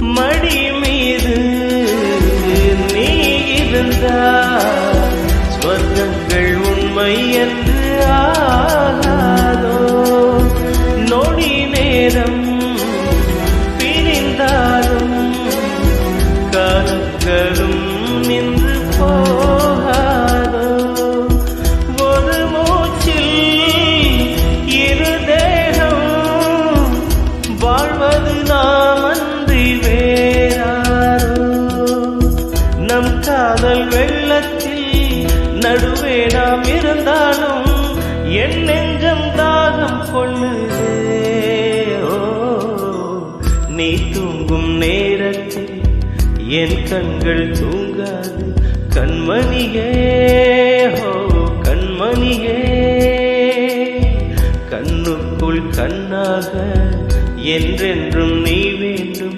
மடி மீது நீ இருந்தால் ஸ்வர்க்கங்கள் உண்மை என்று ஆகாதோ. நொடி நேரம் பிரிந்தாலும் காலங்களும் நின்று போகாதோ. ஒரு மூச்சில் இரு தேகம் வாழ்வது நாம் அன்றி வேறாரோ. நம் காதல் வெள்ளத்தில் நடுவே நாம் இருந்தாலும் என் நெஞ்சம் தாகம் கொள்ளுதே. நீ தூங்கும் நேரத்தில் என் கண்கள் தூங்காது கண்மணியே. கண்மணியே, கண்ணுக்குள் கண்ணாக என்றென்றும் நீ வேண்டும்.